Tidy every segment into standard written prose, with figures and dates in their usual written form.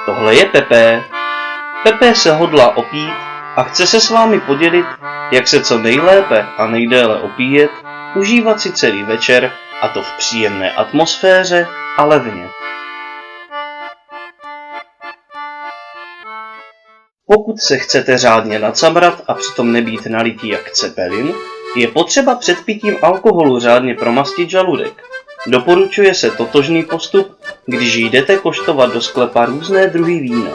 Tohle je Pepe. Pepe se hodlá opít a chce se s vámi podělit, jak se co nejlépe a nejdéle opíjet, užívat si celý večer, a to v příjemné atmosféře a levně. Pokud se chcete řádně nacamrat a přitom nebýt nalití jak cepelin, je potřeba před pitím alkoholu řádně promastit žaludek. Doporučuje se totožný postup, když jdete koštovat do sklepa různé druhy vína.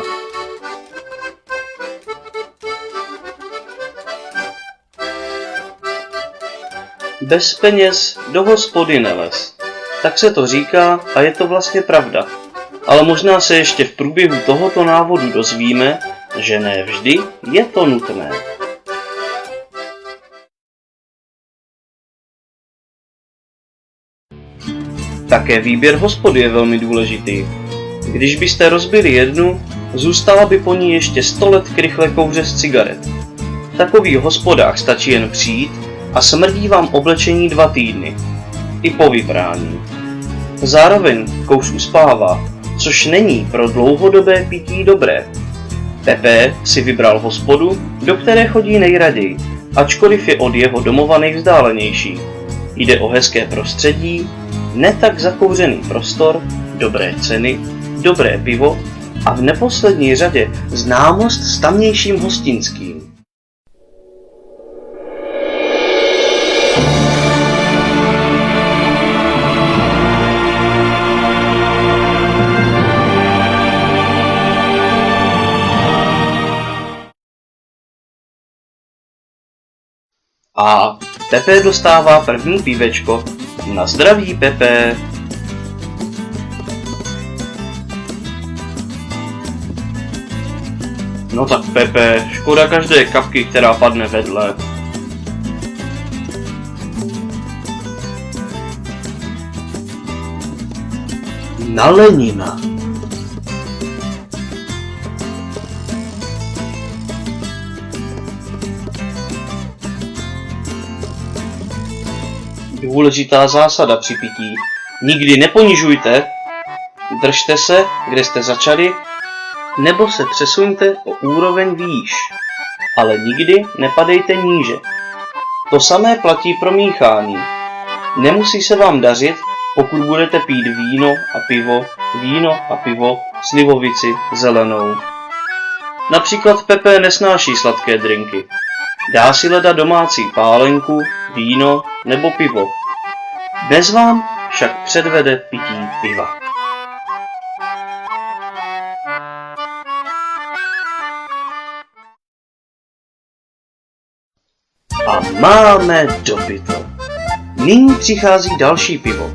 Bez peněz do hospody nelez. Tak se to říká a je to vlastně pravda. Ale možná se ještě v průběhu tohoto návodu dozvíme, že ne vždy je to nutné. Také výběr hospody je velmi důležitý. Když byste rozbili jednu, zůstala by po ní ještě 100 let krychle kouře z cigaret. V takových hospodách stačí jen přijít a smrdí vám oblečení 2 týdny. I po vyprání. Zároveň kouř uspává, což není pro dlouhodobé pití dobré. Pepe si vybral hospodu, do které chodí nejraději, ačkoliv je od jeho domova nejvzdálenější. Jde o hezké prostředí, ne tak zakouřený prostor, dobré ceny, dobré pivo a v neposlední řadě známost s tamnějším hostinským. A Pepe dostává první pívečko. Na zdraví, Pepe! No tak Pepe, škoda každé kapky, která padne vedle. Na Lenina. Důležitá zásada při pití. Nikdy neponižujte, držte se, kde jste začali, nebo se přesuňte o úroveň výš, ale nikdy nepadejte níže. To samé platí pro míchání. Nemusí se vám dařit, pokud budete pít víno a pivo, slivovici, zelenou. Například Pepe nesnáší sladké drinky. Dá si leda domácí pálenku, víno nebo pivo. Dnes vám však předvede pití piva. A máme dopito. Nyní přichází další pivo.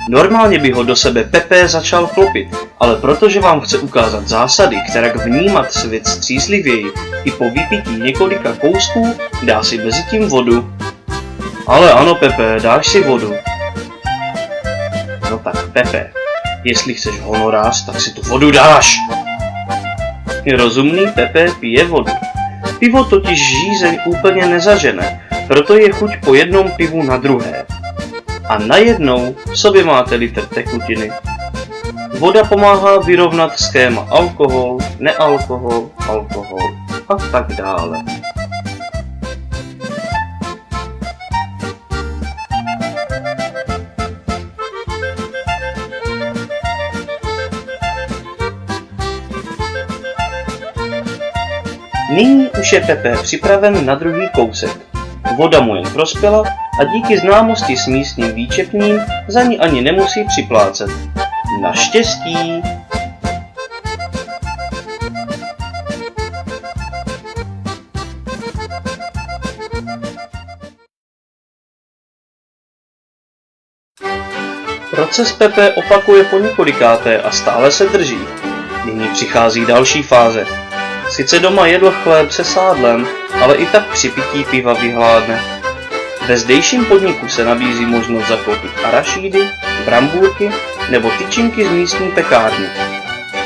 Normálně by ho do sebe Pepe začal klopit, ale protože vám chce ukázat zásady, kterak vnímat svět střízlivěji, i po vypití několika kousků dá si mezitím vodu. Ale ano, Pepe, dáš si vodu. No tak Pepe, jestli chceš honorář, tak si tu vodu dáš. Rozumný Pepe pije vodu. Pivo totiž žízeň úplně nezažene, proto je chuť po jednom pivu na druhé. A najednou v sobě máte litr tekutiny. Voda pomáhá vyrovnat schéma alkohol, nealkohol, alkohol a tak dále. Nyní už je Pepe připraven na druhý kousek. Voda mu jen prospěla a díky známosti s místním výčepním za ní ani nemusí připlácet. Naštěstí! Proces Pepe opakuje po několikáté a stále se drží. Nyní přichází další fáze. Sice doma jedl chléb se sádlem, ale i tak při pití piva vyhládne. Ve zdejším podniku se nabízí možnost zakoupit arašídy, brambůrky nebo tyčinky z místní pekárny.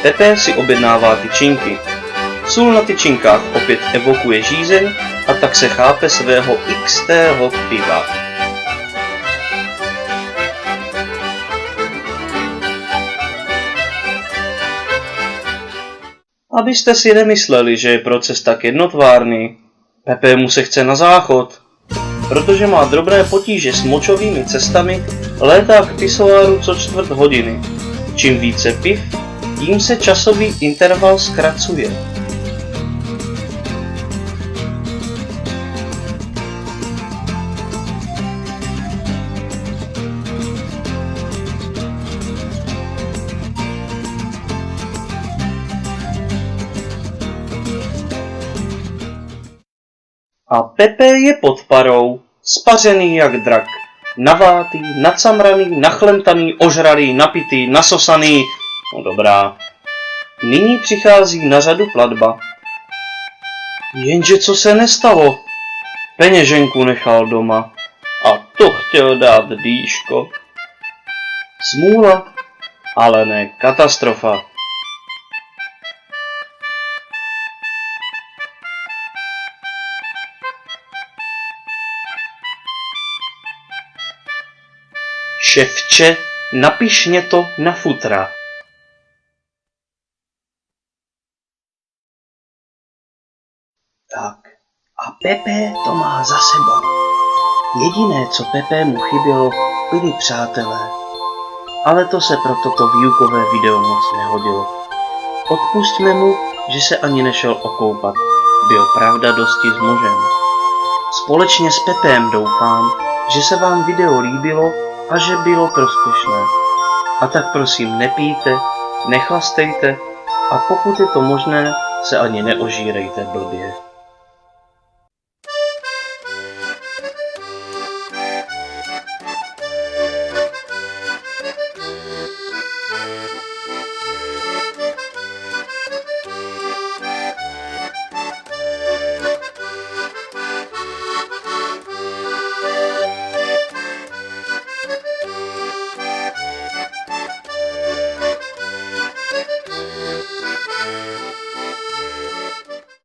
Pepe si objednává tyčinky. Sůl na tyčinkách opět evokuje žízeň a tak se chápe svého xtého piva. Abyste si nemysleli, že je proces tak jednotvárný. Pepe mu se chce na záchod. Protože má drobné potíže s močovými cestami, létá k pisoáru co 1/4 hodiny. Čím více piv, tím se časový interval zkracuje. A Pepe je pod parou, spařený jak drak, navátý, nacamraný, nachlemtaný, ožralý, napitý, nasosaný. No dobrá. Nyní přichází na řadu platba. Jenže co se nestalo? Peněženku nechal doma a to chtěl dát dýško. Smůla, ale ne katastrofa. Šefče, napiš mě to na futra. Tak, a Pepe to má za sebou. Jediné, co Pepe mu chybělo, byli přátelé. Ale to se pro toto výukové video moc nehodilo. Odpusťme mu, že se ani nešel okoupat. Byl pravda dosti s mužem. Společně s Pepem doufám, že se vám video líbilo a že bylo prospěšné. A tak prosím nepijte, nechlastejte a pokud je to možné, se ani neožírejte blbě.